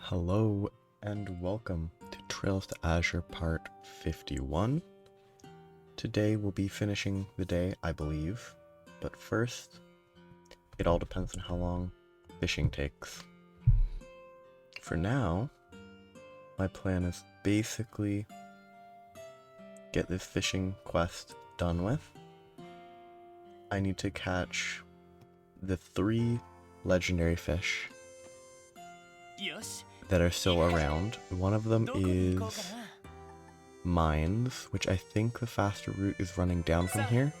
Hello and welcome to Trails to Azure Part 51. Today we'll be finishing the day, I believe, but first, it all depends on how long fishing takes. For now, my plan is basically get this fishing quest done with. I need to catch the 3 legendary fish that are still around. One of them is Mines, which I think the faster route is running down from here.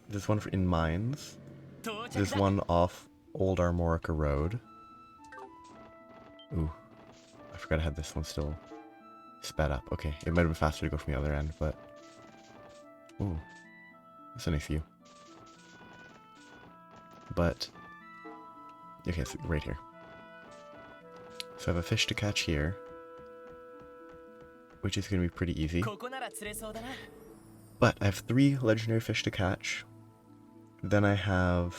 There's one in Mines. There's one off Old Armorica Road. Ooh, I forgot I had this one still sped up. Okay, it might have been faster to go from the other end, but... Ooh, that's a nice view. But... Okay, so right here. So I have a fish to catch here, which is going to be pretty easy. But I have 3 legendary fish to catch. Then I have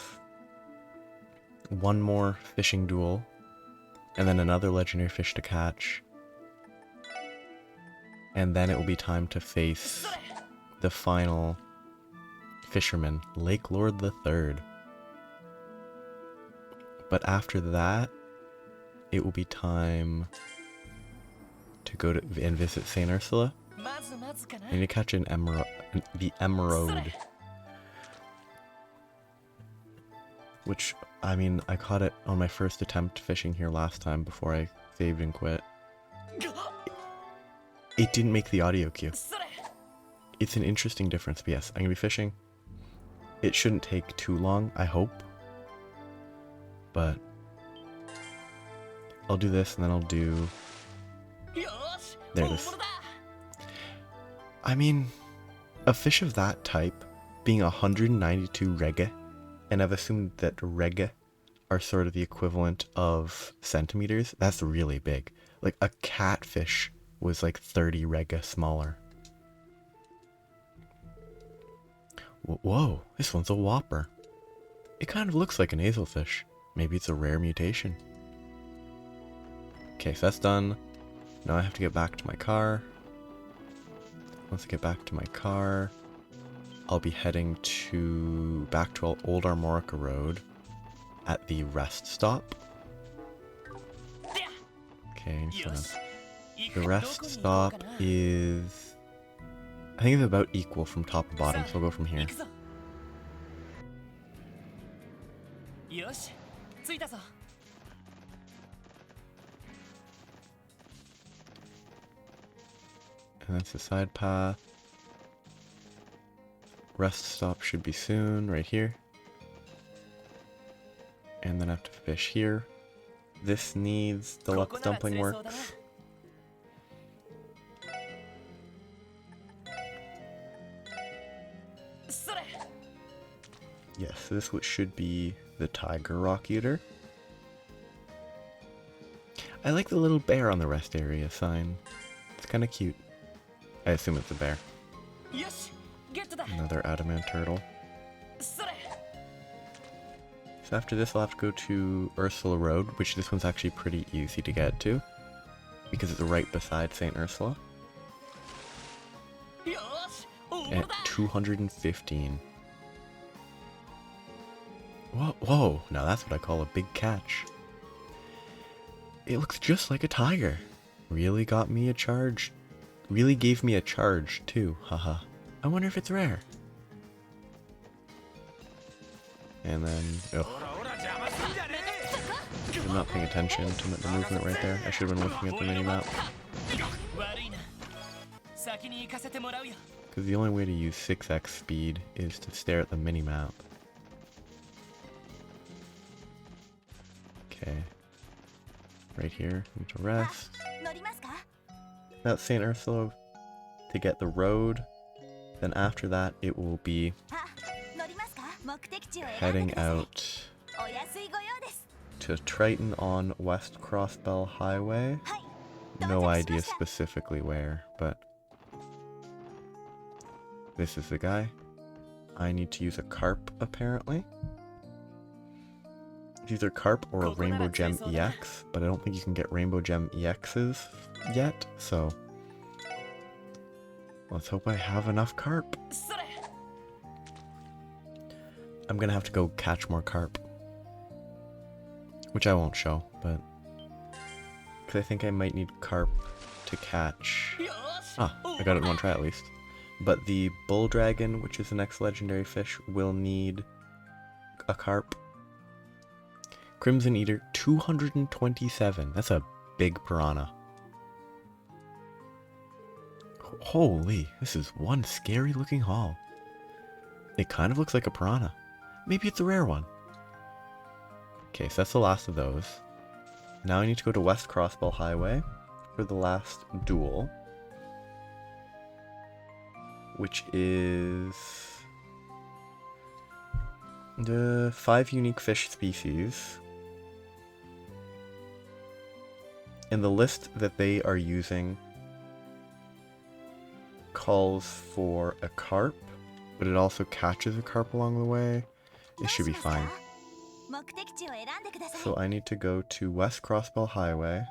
1 more fishing duel, and then another legendary fish to catch. And then it will be time to face the final fisherman, Lakelord III. But after that, it will be time to go to and visit St. Ursula. I need to catch the emerald. Which, I mean, I caught it on my first attempt fishing here last time before I saved and quit. It didn't make the audio queue. It's an interesting difference, but yes, I'm going to be fishing. It shouldn't take too long, I hope. But I'll do this and then I'll do... There it is. I mean, a fish of that type being 192 rege, and I've assumed that rege are sort of the equivalent of centimeters, that's really big. Like a catfish was like 30 rege smaller. Whoa, this one's a whopper. It kind of looks like an hazelfish. Maybe it's a rare mutation. Okay, so that's done. Now I have to get back to my car. Once I get back to my car, I'll be heading back to Old Armorica Road at the rest stop. Okay, so the rest stop is... I think it's about equal from top to bottom, so we'll go from here. And that's the side path. Rest stop should be soon, right here. And then I have to fish here. This needs the Lux Dumpling works. Yes, so this should be the Tiger Rock Eater. I like the little bear on the rest area sign. It's kind of cute. I assume it's a bear. Another adamant turtle. So after this I'll have to go to Ursula Road, which this one's actually pretty easy to get to, because it's right beside St. Ursula. At 215. Whoa, now that's what I call a big catch. It looks just like a tiger. Really got me a charge. Really gave me a charge too, haha. I wonder if it's rare. And then, ugh. I'm not paying attention to the movement right there. I should have been looking at the mini-map. Because the only way to use 6x speed is to stare at the mini-map. Okay. Right here, need to rest. That's St. Ursula to get the road. Then after that, it will be heading out to Triton on West Crossbell Highway. No idea specifically where, but this is the guy. I need to use a carp, apparently. It's either carp or a rainbow gem EX, but I don't think you can get rainbow gem EXs yet, so let's hope I have enough carp. I'm gonna have to go catch more carp, which I won't show, but because I think I might need carp to catch. Ah, I got it in one try at least. But the bull dragon, which is the next legendary fish, will need a carp. Crimson Eater, 227. That's a big piranha. Holy, this is one scary looking haul. It kind of looks like a piranha. Maybe it's a rare one. Okay, so that's the last of those. Now I need to go to West Crossbell Highway for the last duel, which is the 5 unique fish species. And the list that they are using calls for a carp, but it also catches a carp along the way. It should be fine. So I need to go to West Crossbell Highway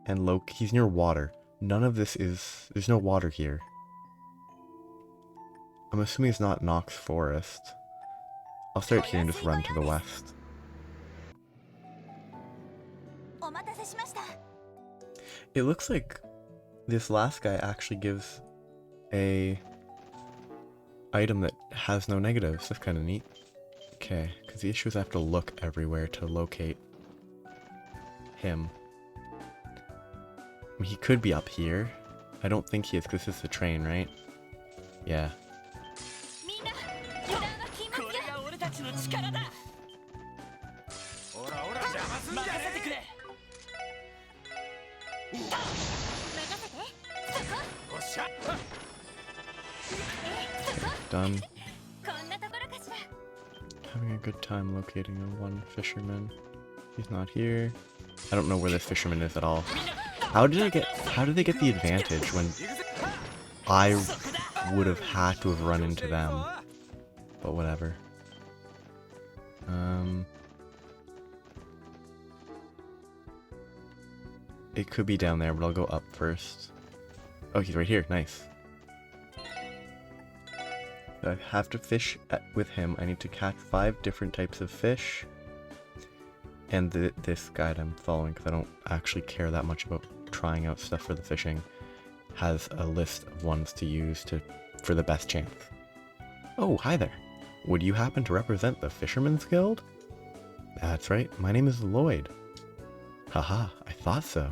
and he's near water. None of this is, there's no water here. I'm assuming it's not Nox Forest. I'll start here and just run to the west. It looks like this last guy actually gives a item that has no negatives. That's kind of neat. Okay, because the issue is I have to look everywhere to locate him. I mean, he could be up here. I don't think he is because this is the train, right? Yeah. Done. Having a good time locating one fisherman. He's not here. I don't know where this fisherman is at all. How did they get the advantage when I would have had to have run into them? But whatever. It could be down there, but I'll go up first. Oh, he's right here. Nice. I have to fish with him. I need to catch 5 different types of fish. And this guide I'm following, because I don't actually care that much about trying out stuff for the fishing, has a list of ones to use for the best chance. Oh, hi there. Would you happen to represent the Fisherman's Guild? That's right, my name is Lloyd. Haha, I thought so.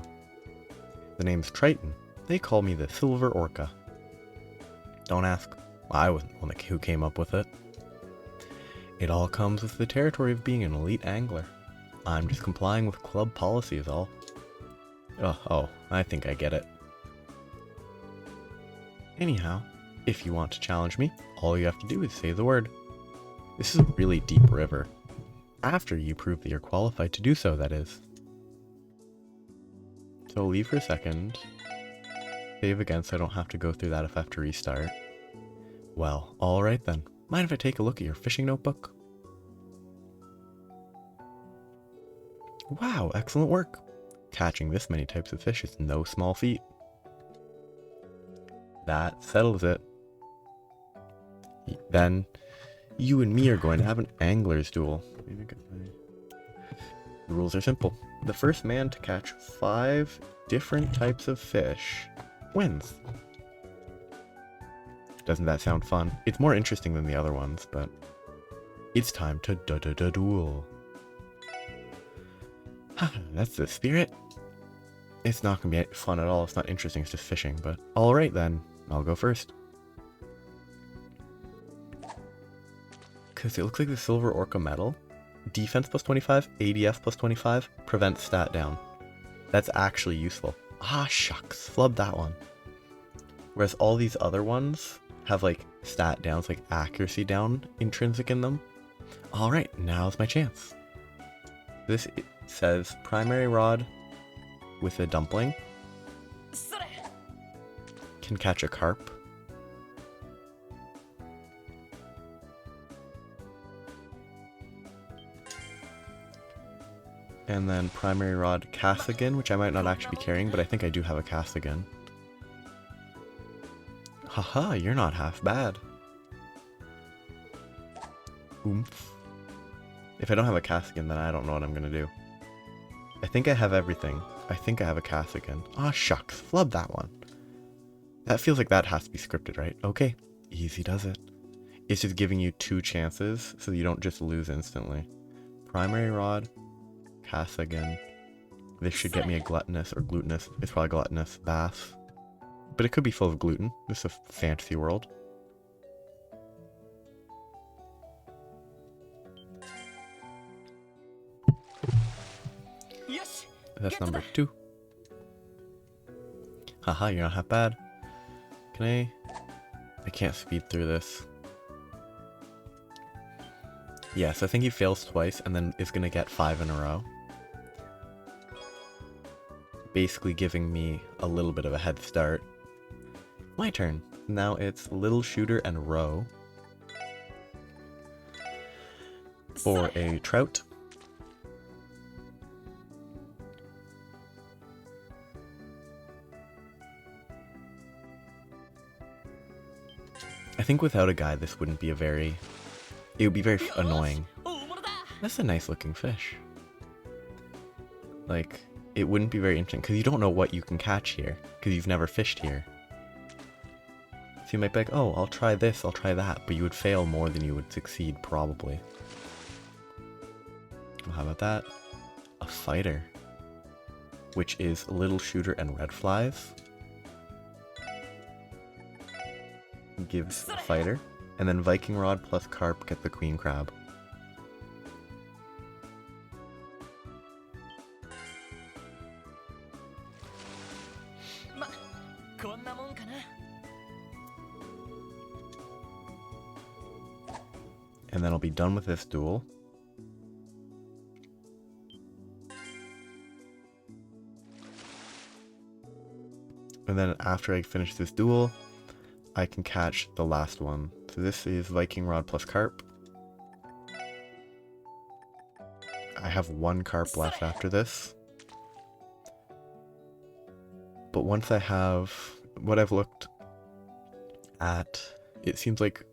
The name's Triton. They call me the Silver Orca. Don't ask. I wasn't the one who came up with it. It all comes with the territory of being an elite angler. I'm just complying with club policy is all. Oh, I think I get it. Anyhow, if you want to challenge me, all you have to do is say the word. This is a really deep river. After you prove that you're qualified to do so, that is. So I'll leave for a second. Save again so I don't have to go through that if I have to restart. Well, alright then. Mind if I take a look at your fishing notebook? Wow, excellent work. Catching this many types of fish is no small feat. That settles it. Then, you and me are going to have an angler's duel. The rules are simple. The first man to catch 5 different types of fish wins. Doesn't that sound fun? It's more interesting than the other ones, but it's time to duel. That's the spirit. It's not gonna be fun at all. It's not interesting. It's just fishing. But all right then, I'll go first. Because it looks like the Silver Orca medal. Defense plus 25, ADS plus 25, prevents stat down. That's actually useful. Ah, shucks. Flubbed that one. Whereas all these other ones have like stat downs, like accuracy down intrinsic in them. Alright, now's my chance. This says primary rod with a dumpling can catch a carp. And then primary rod Cassigan, which I might not actually be carrying, but I think I do have a Cassigan. Haha, you're not half bad. Oomph. If I don't have a Cassigan, then I don't know what I'm gonna do. I think I have everything. I think I have a Cassigan. Aw, shucks. Flub that one. That feels like that has to be scripted, right? Okay. Easy does it. It's just giving you 2 chances, so you don't just lose instantly. Primary rod. Cassigan. This should get me a gluttonous or glutinous. It's probably gluttonous bath. But it could be full of gluten. This is a fantasy world. That's number 2. Haha, you're not half bad. Can I can't speed through this. Yes, I think he fails twice and then is gonna get 5 in a row. Basically giving me a little bit of a head start. My turn. Now it's Little Shooter and Row. For a trout. I think without a guy this wouldn't be a very... It would be very annoying. That's a nice looking fish. Like, it wouldn't be very interesting because you don't know what you can catch here because you've never fished here. So you might be like, oh, I'll try this, I'll try that, but you would fail more than you would succeed probably. Well, how about that? A fighter, which is Little Shooter and Red Flies. Gives a fighter, and then Viking Rod plus Carp get the Queen Crab. And then I'll be done with this duel. And then after I finish this duel, I can catch the last one. So this is Viking Rod plus Carp. I have 1 Carp left after this. But once I have what I've looked at, it seems like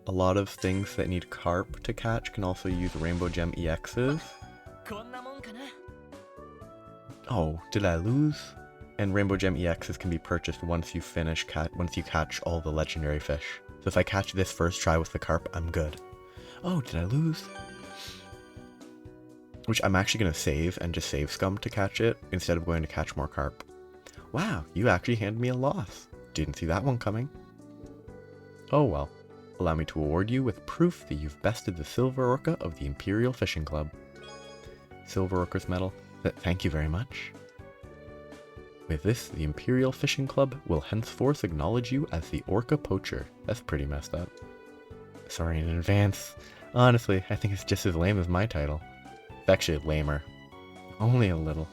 a lot of things that need Carp to catch can also use Rainbow Gem EXs. Oh, did I lose? And Rainbow Gem EXs can be purchased once you catch all the legendary fish. So if I catch this first try with the Carp, I'm good. Oh, did I lose? Which I'm actually going to save and just save Scum to catch it instead of going to catch more Carp. Wow, you actually handed me a loss. Didn't see that one coming. Oh well. Allow me to award you with proof that you've bested the Silver Orca of the Imperial Fishing Club. Silver Orca's medal. Thank you very much. With this, the Imperial Fishing Club will henceforth acknowledge you as the Orca Poacher. That's pretty messed up. Sorry in advance. Honestly, I think it's just as lame as my title. It's actually lamer. Only a little.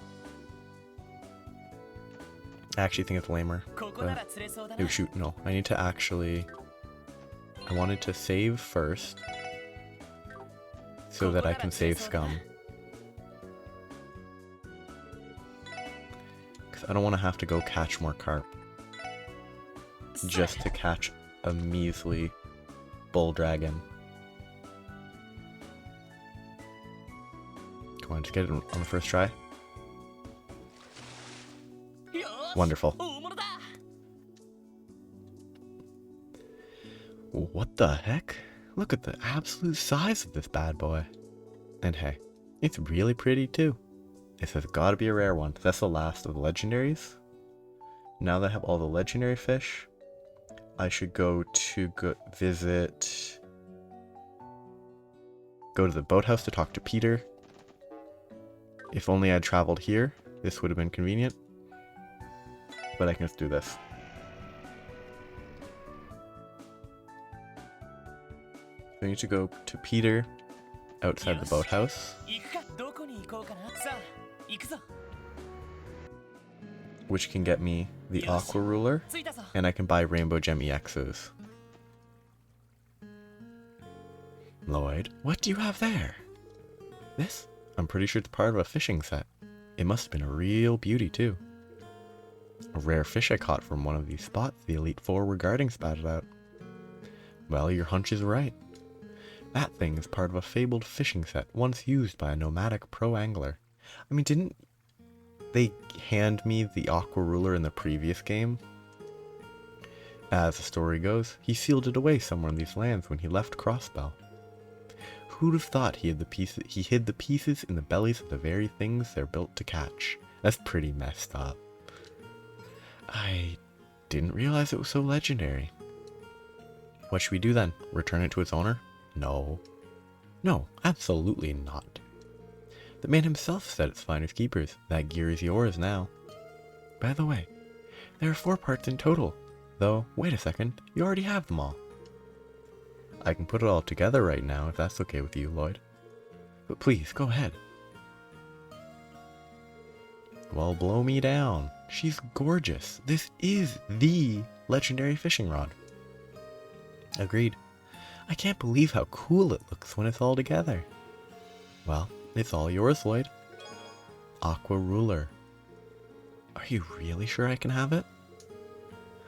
I actually think it's lamer. But... Oh shoot, no. I need to actually... I wanted to save first so that I can save Scum. Because I don't want to have to go catch more Carp just to catch a measly bull dragon. Come on, just get it on the first try. Wonderful. What the heck? Look at the absolute size of this bad boy. And hey, it's really pretty too. This has got to be a rare one. That's the last of the legendaries. Now that I have all the legendary fish, I should go to visit... Go to the boathouse to talk to Peter. If only I'd traveled here, this would have been convenient. But I can just do this. I need to go to Peter outside the boathouse, which can get me the Aqua Ruler, and I can buy Rainbow Gem EXs. Lloyd, what do you have there? This? I'm pretty sure it's part of a fishing set. It must have been a real beauty, too. A rare fish I caught from one of these spots the Elite Four were guarding spatted out. Well, your hunch is right. That thing is part of a fabled fishing set once used by a nomadic pro-angler. I mean, didn't they hand me the Aqua Ruler in the previous game? As the story goes, he sealed it away somewhere in these lands when he left Crossbell. Who'd have thought he hid the pieces in the bellies of the very things they're built to catch? That's pretty messed up. I didn't realize it was so legendary. What should we do then? Return it to its owner? No. No, absolutely not. The man himself said it's fine as keepers. That gear is yours now. By the way, there are 4 parts in total. Though, wait a second, you already have them all. I can put it all together right now if that's okay with you, Lloyd. But please, go ahead. Well, blow me down. She's gorgeous. This is the legendary fishing rod. Agreed. I can't believe how cool it looks when it's all together. Well, it's all yours, Lloyd. Aqua Ruler. Are you really sure I can have it?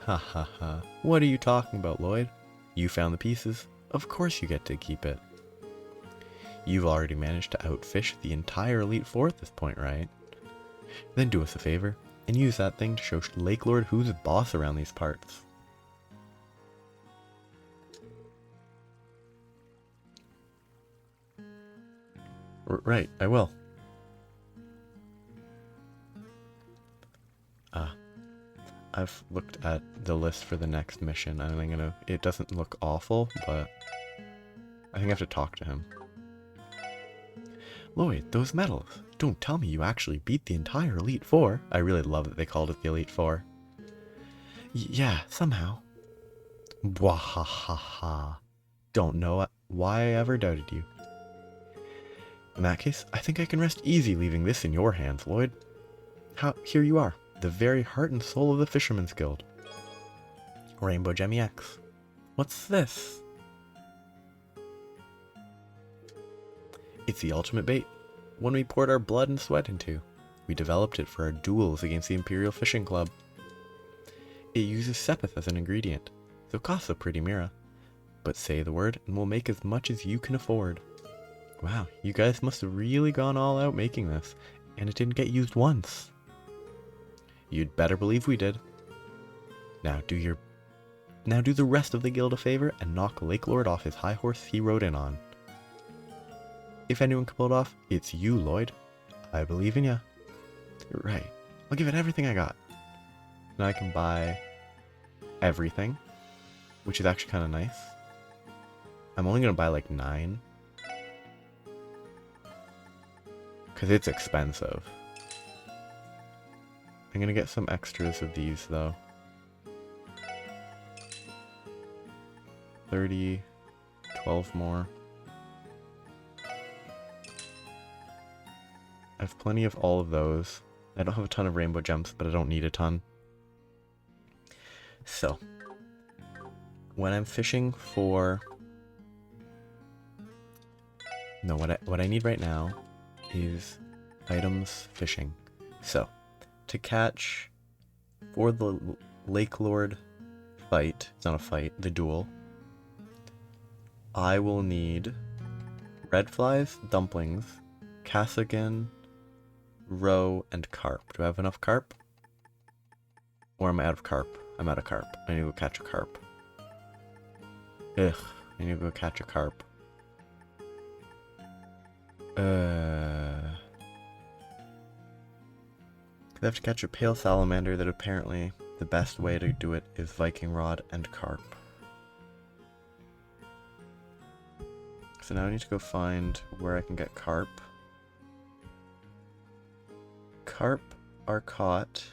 Ha ha ha. What are you talking about, Lloyd? You found the pieces. Of course you get to keep it. You've already managed to outfish the entire Elite Four at this point, right? Then do us a favor and use that thing to show Lakelord who's boss around these parts. Right, I will. I've looked at the list for the next mission, and it doesn't look awful, but I think I have to talk to him. Lloyd, those medals. Don't tell me you actually beat the entire Elite Four. I really love that they called it the Elite Four. Yeah, somehow. Bwahahaha. Don't know why I ever doubted you. In that case, I think I can rest easy leaving this in your hands, Lloyd. Here you are, the very heart and soul of the Fisherman's Guild. Rainbow Gem EX. What's this? It's the ultimate bait, one we poured our blood and sweat into. We developed it for our duels against the Imperial Fishing Club. It uses sepith as an ingredient, so it costs a pretty mira. But say the word and we'll make as much as you can afford. Wow, you guys must have really gone all out making this, and it didn't get used once. You'd better believe we did. Now do the rest of the guild a favor and knock Lakelord off his high horse he rode in on. If anyone can pull it off, it's you, Lloyd. I believe in ya. Right, I'll give it everything I got. Now I can buy everything, which is actually kind of nice. I'm only going to buy like 9. Because it's expensive. I'm going to get some extras of these though. 30, 12 more. I have plenty of all of those. I don't have a ton of rainbow gems, but I don't need a ton. So, when I'm fishing for... No, what I need right now is items fishing. So, to catch for the Lakelord fight, it's not a fight, the duel, I will need red flies, dumplings, cassagan, roe, and carp. Do I have enough carp? Or am I out of carp? I'm out of carp. I need to go catch a carp. Ugh, I need to go catch a carp. I have to catch a pale salamander that apparently the best way to do it is Viking rod and carp. So now I need to go find where I can get carp. Carp are caught...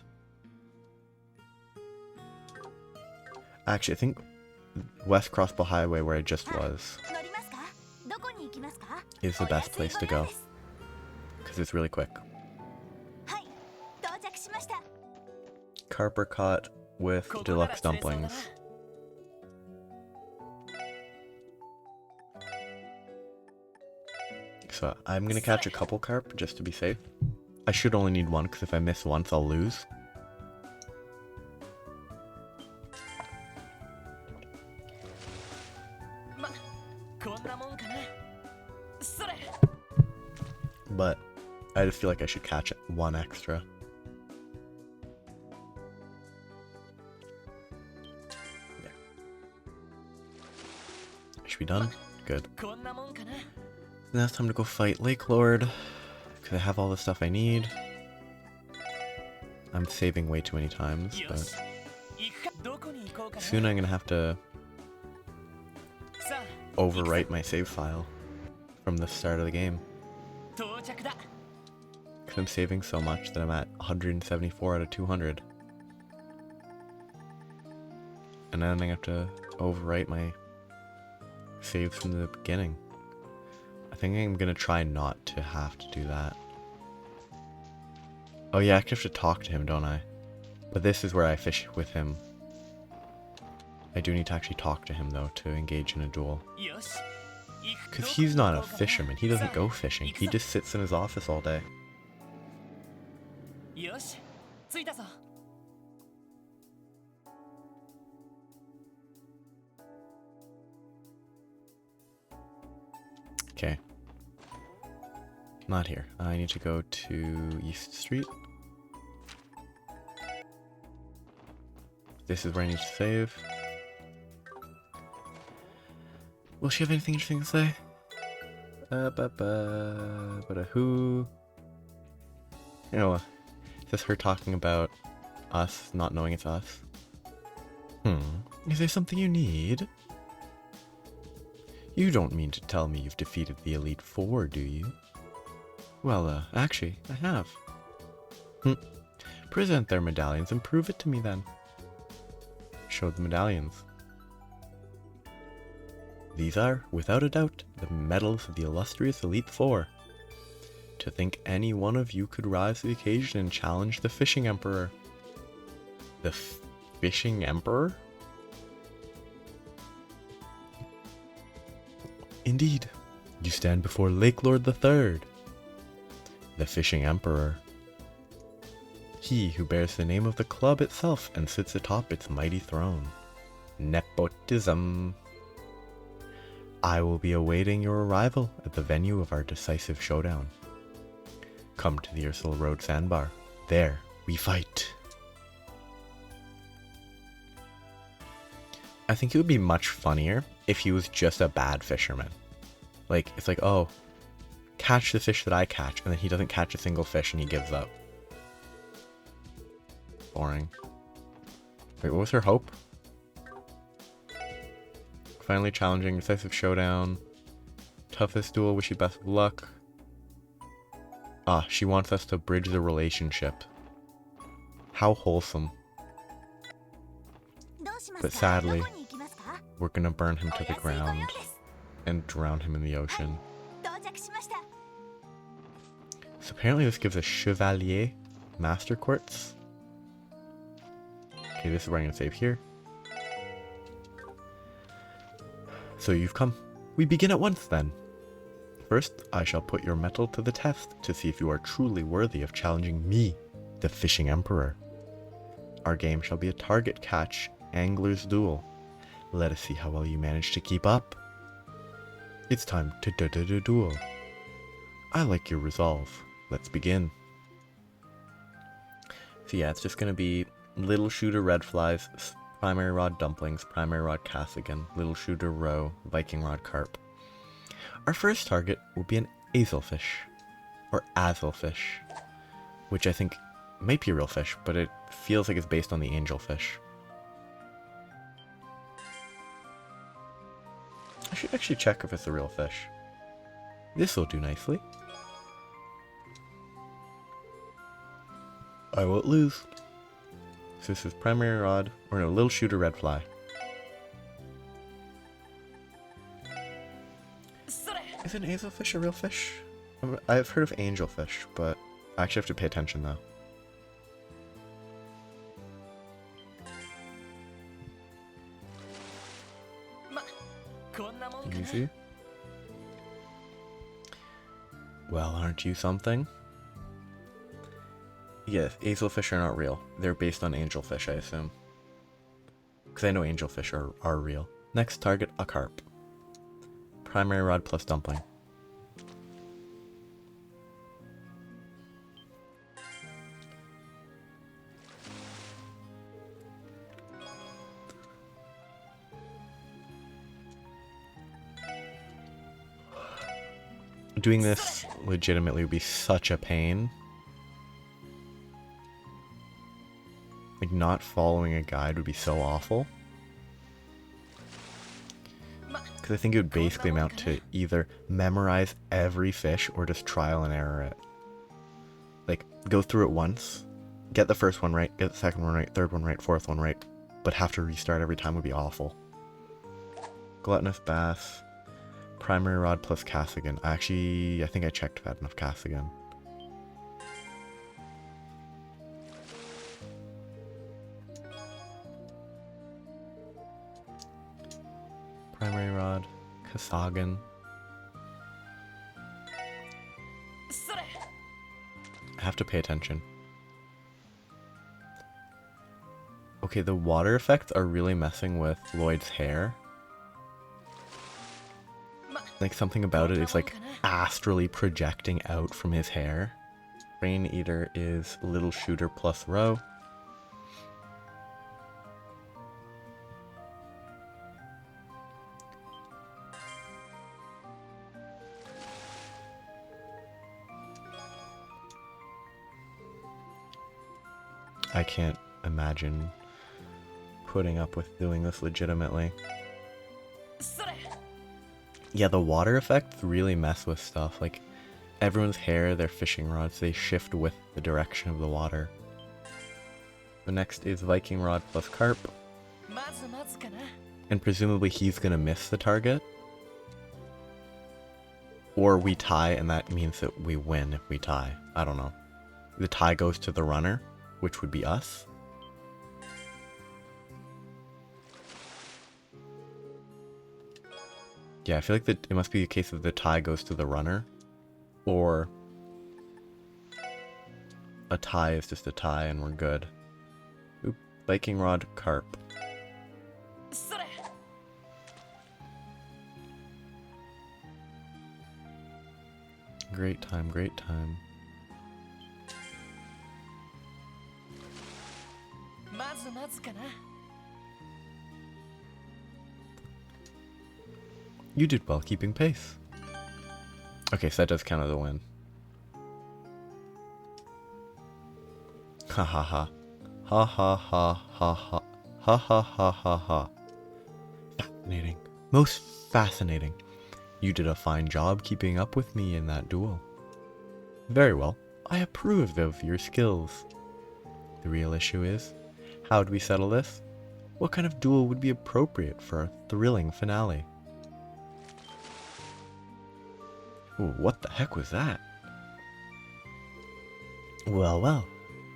Actually, I think West Crossbell Highway, where I just was, is the best place to go. Because it's really quick. Carp are caught with deluxe dumplings. So I'm gonna catch a couple carp just to be safe. I should only need one, because if I miss once, I'll lose. But I just feel like I should catch one extra. Yeah. Should be done? Good. Now it's time to go fight Lakelord, because I have all the stuff I need. I'm saving way too many times, but soon I'm gonna have to overwrite my save file from the start of the game. Because I'm saving so much that I'm at 174 out of 200. And then I have to overwrite my saves from the beginning. I think I'm gonna try not to have to do that. Oh yeah, I actually have to talk to him, don't I? But this is where I fish with him. I do need to actually talk to him though to engage in a duel. Because he's not a fisherman, he doesn't go fishing, he just sits in his office all day. Okay. Not here. I need to go to East Street. This is where I need to save. Will she have anything interesting to say? But who? You know, is this her talking about us not knowing it's us? Is there something you need? You don't mean to tell me you've defeated the Elite Four, do you? Well, actually, I have. Present their medallions and prove it to me then. Show the medallions. These are, without a doubt, the medals of the illustrious Elite Four. To think any one of you could rise to the occasion and challenge the Fishing Emperor. The Fishing Emperor? Indeed, you stand before Lakelord III, the Fishing Emperor. He who bears the name of the club itself and sits atop its mighty throne. Nepotism. I will be awaiting your arrival at the venue of our decisive showdown. Come to the Ursula Road sandbar. There, we fight. I think it would be much funnier if he was just a bad fisherman. Like, it's like, oh, catch the fish that I catch, and then he doesn't catch a single fish and he gives up. Boring. Wait, what was her hope? Finally challenging, decisive showdown. Toughest duel, wish you best of luck. Ah, she wants us to bridge the relationship. How wholesome. But sadly, we're gonna burn him to the ground and drown him in the ocean. So apparently this gives a Chevalier Master Quartz. Okay, this is where I'm gonna save here. So you've come. We begin at once then. First, I shall put your mettle to the test to see if you are truly worthy of challenging me, the Fishing Emperor. Our game shall be a target catch angler's duel. Let us see how well you manage to keep up. It's time to duel. I like your resolve. Let's begin. So yeah, it's just gonna be little shooter red flies, primary rod dumplings, primary rod cassigan, little shooter roe, Viking rod carp. Our first target will be an azelfish, or azelfish, which I think might be a real fish, but it feels like it's based on the angelfish. I should actually check if it's a real fish. This will do nicely. I won't lose. So this is primary rod, or no, little shooter red fly. Is an azelfish a real fish? I've heard of angelfish, but I actually have to pay attention though. Easy. Well, aren't you something? Yes, azelfish are not real. They're based on angelfish, I assume. Because I know angelfish are real. Next target, a carp. Primary rod plus dumpling. Doing this legitimately would be such a pain. Like, not following a guide would be so awful. Because I think it would basically amount to either memorize every fish or just trial and error it. Like, go through it once, get the first one right, get the second one right, third one right, fourth one right, but have to restart every time would be awful. Gluttonous bass. Primary rod plus cast again. I think I checked if I had enough cast again. Primary rod, Kasagan. I have to pay attention. Okay, the water effects are really messing with Lloyd's hair. Like, something about it is like astrally projecting out from his hair. Rain Eater is Little Shooter plus row. I can't imagine putting up with doing this legitimately. Yeah, the water effects really mess with stuff. Like, everyone's hair, their fishing rods, they shift with the direction of the water. The next is Viking Rod plus Carp. And presumably he's gonna miss the target. Or we tie, and that means that we win if we tie. I don't know. The tie goes to the runner, which would be us. Yeah, I feel like it must be a case of the tie goes to the runner, or a tie is just a tie and we're good. Oop, Viking Rod, Carp. Great time, great time. You did well keeping pace. Okay, so that does count as a win. Ha ha ha. Ha ha ha ha ha. Ha ha ha ha ha. Fascinating. Most fascinating. You did a fine job keeping up with me in that duel. Very well. I approved of your skills. The real issue is, how do we settle this? What kind of duel would be appropriate for a thrilling finale? Ooh, what the heck was that? Well, well.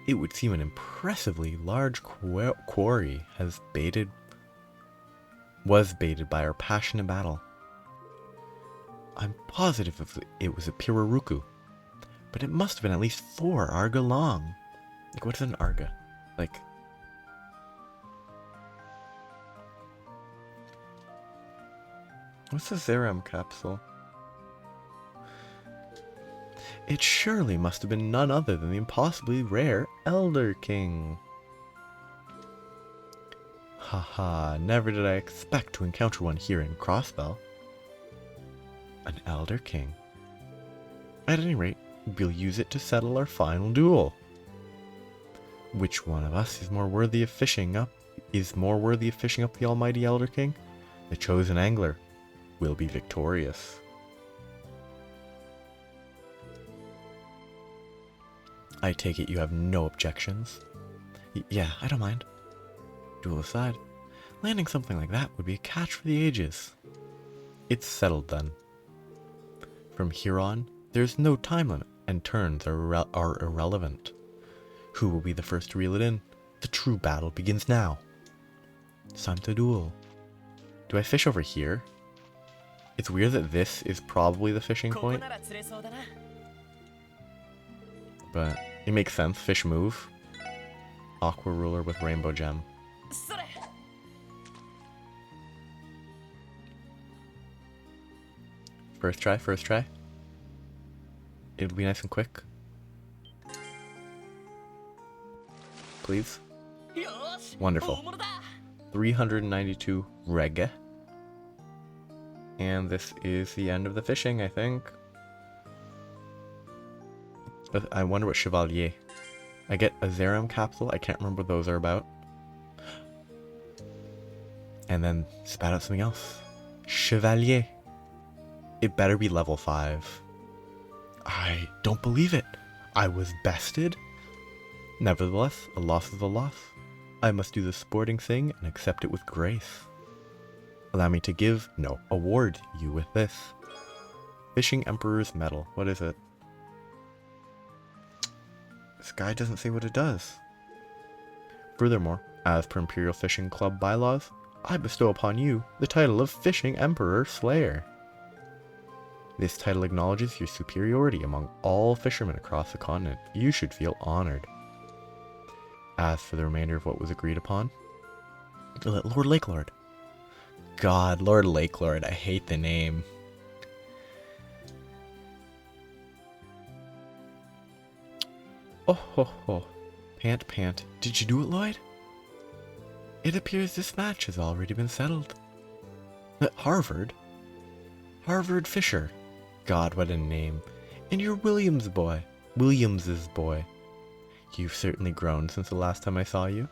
It would seem an impressively large quarry was baited by our passionate battle. I'm positive it was a Piraruku, but it must have been at least 4 arga long. Like, what's an arga? Like, what's a Zeram capsule? It surely must have been none other than the impossibly rare Elder King. Haha, never did I expect to encounter one here in Crossbell. An Elder King. At any rate, we'll use it to settle our final duel. Which one of us is more worthy of fishing up the almighty Elder King? The chosen angler will be victorious. I take it you have no objections? Yeah, I don't mind. Duel aside, landing something like that would be a catch for the ages. It's settled then. From here on, there's no time limit, and turns are irrelevant. Who will be the first to reel it in? The true battle begins now. It's time to duel. Do I fish over here? It's weird that this is probably the fishing point. but it makes sense. Fish move. Aqua ruler with rainbow gem. First try, first try. It'll be nice and quick. Please. Wonderful. 392 reg. And this is the end of the fishing, I think. I wonder what Chevalier. I get a Zerum capsule. I can't remember what those are about. And then spat out something else. Chevalier. It better be level 5. I don't believe it. I was bested. Nevertheless, a loss is a loss. I must do the sporting thing and accept it with grace. Allow me to award you with this. Fishing Emperor's Medal. What is it? This guy doesn't say what it does. Furthermore, as per Imperial Fishing Club bylaws, I bestow upon you the title of Fishing Emperor Slayer. This title acknowledges your superiority among all fishermen across the continent. You should feel honored. As for the remainder of what was agreed upon, Lord Lakelord. God, Lord Lakelord, I hate the name. Oh ho ho. Pant pant. Did you do it, Lloyd? It appears this match has already been settled. Harvard? Harvard Fisher. God, what a name. And you're Williams's boy. You've certainly grown since the last time I saw you.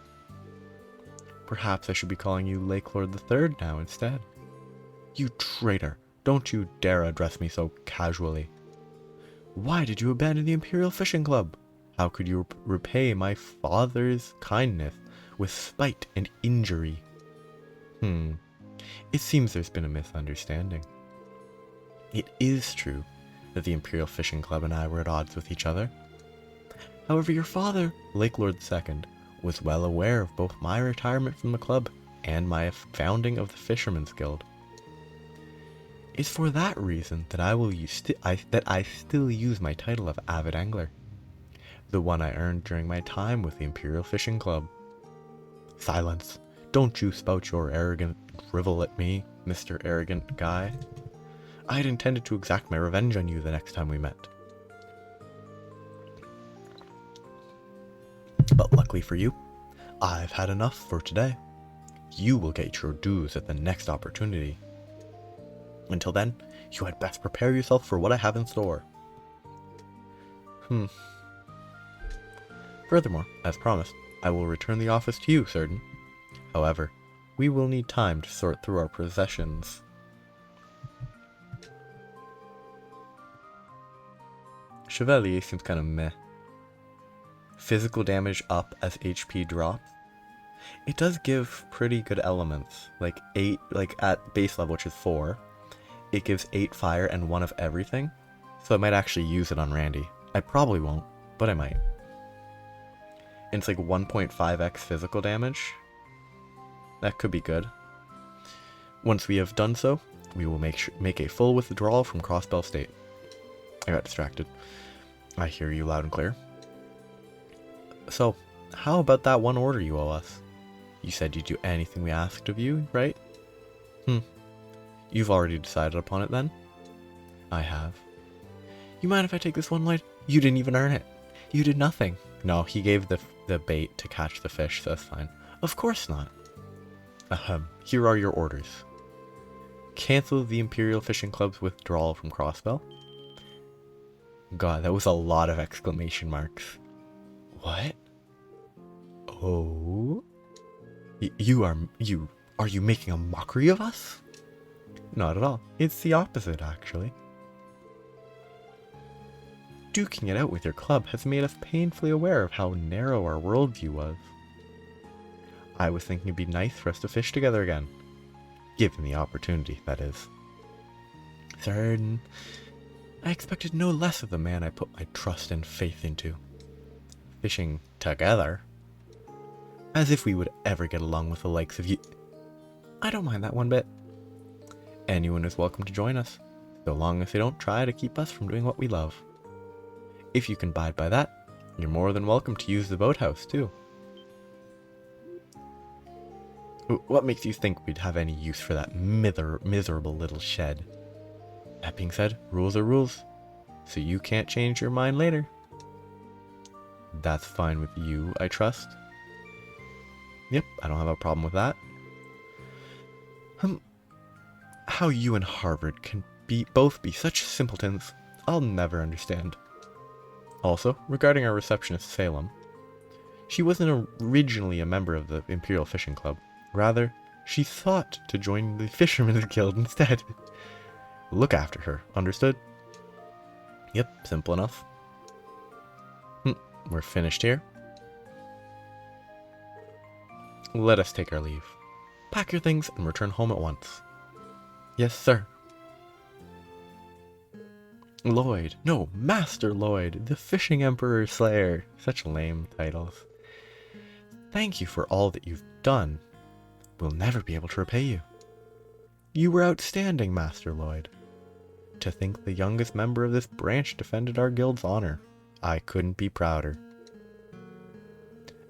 Perhaps I should be calling you Lakelord III now instead. You traitor! Don't you dare address me so casually. Why did you abandon the Imperial Fishing Club? How could you repay my father's kindness with spite and injury? It seems there's been a misunderstanding. It is true that the Imperial Fishing Club and I were at odds with each other. However, your father, Lakelord II, was well aware of both my retirement from the club and my founding of the Fisherman's Guild. It's for that reason that I still use my title of Avid Angler, the one I earned during my time with the Imperial Fishing Club. Silence! Don't you spout your arrogant drivel at me, Mr. Arrogant Guy. I had intended to exact my revenge on you the next time we met. But luckily for you, I've had enough for today. You will get your dues at the next opportunity. Until then, you had best prepare yourself for what I have in store. Furthermore, as promised, I will return the office to you, Certain. However, we will need time to sort through our possessions. Chevalier seems kind of meh. Physical damage up as HP drops. It does give pretty good elements, like 8, at base level, which is 4. It gives 8 fire and 1 of everything, so I might actually use it on Randy. I probably won't, but I might. And it's like 1.5x physical damage. That could be good. Once we have done so, we will make a full withdrawal from Crossbell State. I got distracted. I hear you loud and clear. So, how about that one order you owe us? You said you'd do anything we asked of you, right? You've already decided upon it then? I have. You mind if I take this one, Lloyd? You didn't even earn it. You did nothing. No, he gave the bait to catch the fish, so that's fine. Of course not. Here are your orders. Cancel the Imperial Fishing Club's withdrawal from Crossbell. God, that was a lot of exclamation marks. What? Oh? Are you making a mockery of us? Not at all. It's the opposite, actually. Duking it out with your club has made us painfully aware of how narrow our worldview was. I was thinking it'd be nice for us to fish together again. Given the opportunity, that is. Certain. I expected no less of the man I put my trust and faith into. Fishing together? As if we would ever get along with the likes of you. I don't mind that one bit. Anyone is welcome to join us, so long as they don't try to keep us from doing what we love. If you can abide by that, You're more than welcome to use the boathouse, too. What makes you think we'd have any use for that miserable little shed? That being said, rules are rules, so you can't change your mind later. That's fine with you, I trust. Yep, I don't have a problem with that. How you and Harvard can both be such simpletons, I'll never understand. Also, regarding our receptionist Salem, she wasn't originally a member of the Imperial Fishing Club. Rather, she thought to join the Fisherman's Guild instead. Look after her, understood? Yep, simple enough. We're finished here. Let us take our leave. Pack your things and return home at once. Yes, sir. Lloyd. No, Master Lloyd, the Fishing Emperor Slayer. Such lame titles. Thank you for all that you've done. We'll never be able to repay you. You were outstanding, Master Lloyd. To think the youngest member of this branch defended our guild's honor. I couldn't be prouder.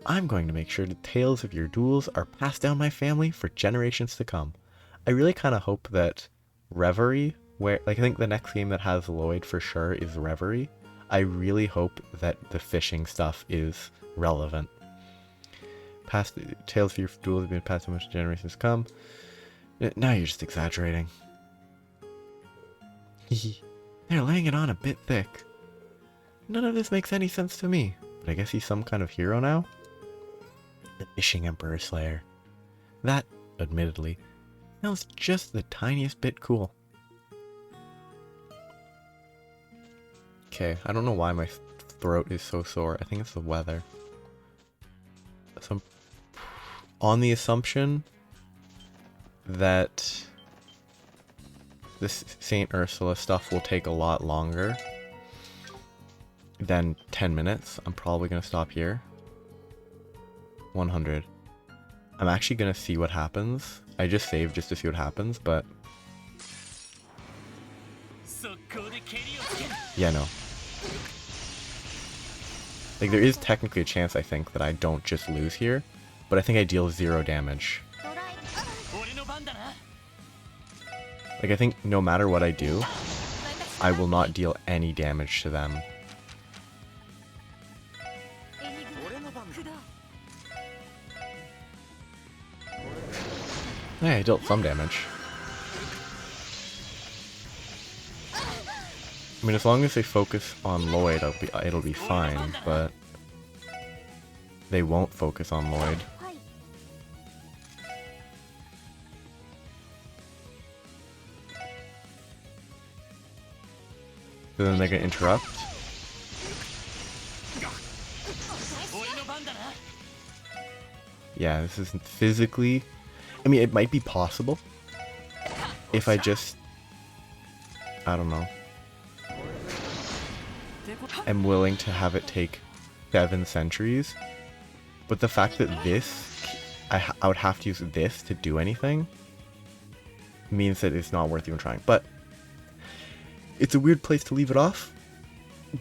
I'm going to make sure the tales of your duels are passed down my family for generations to come. I really kind of hope that Reverie, I think the next game that has Lloyd for sure is Reverie. I really hope that the fishing stuff is relevant. Tales of your duels have been passed down to generations to come. Now you're just exaggerating. They're laying it on a bit thick. None of this makes any sense to me, but I guess he's some kind of hero now? The Fishing Emperor Slayer. That, admittedly, sounds just the tiniest bit cool. Okay, I don't know why my throat is so sore. I think it's the weather. So on the assumption that this St. Ursula stuff will take a lot longer than 10 minutes, I'm probably going to stop here. 100. I'm actually going to see what happens. I just saved just to see what happens, but... yeah, no. Like, there is technically a chance, I think, that I don't just lose here, but I think I deal 0 damage. Like, I think no matter what I do, I will not deal any damage to them. Yeah, I dealt some damage. I mean, as long as they focus on Lloyd, it'll be fine, but they won't focus on Lloyd. So then they're gonna interrupt. Yeah, this isn't physically... I mean, it might be possible if I just... I don't know. I'm willing to have it take 7 centuries. But the fact that this... I would have to use this to do anything means that it's not worth even trying. But it's a weird place to leave it off.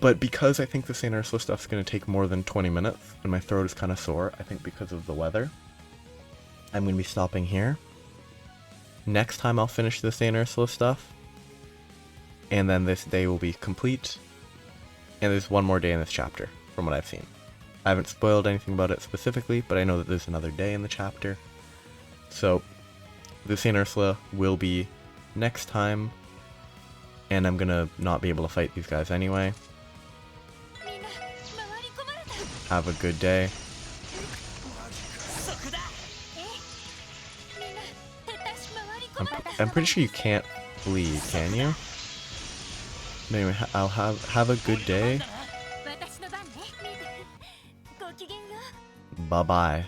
But because I think the St. Ursula stuff's going to take more than 20 minutes, and my throat is kind of sore, I think because of the weather, I'm going to be stopping here. Next time I'll finish the St. Ursula stuff, and then this day will be complete, and there's one more day in this chapter, from what I've seen. I haven't spoiled anything about it specifically, but I know that there's another day in the chapter. So, the St. Ursula will be next time, and I'm going to not be able to fight these guys anyway. Have a good day. I'm pretty sure you can't leave, can you? Anyway, I'll have a good day. Bye-bye.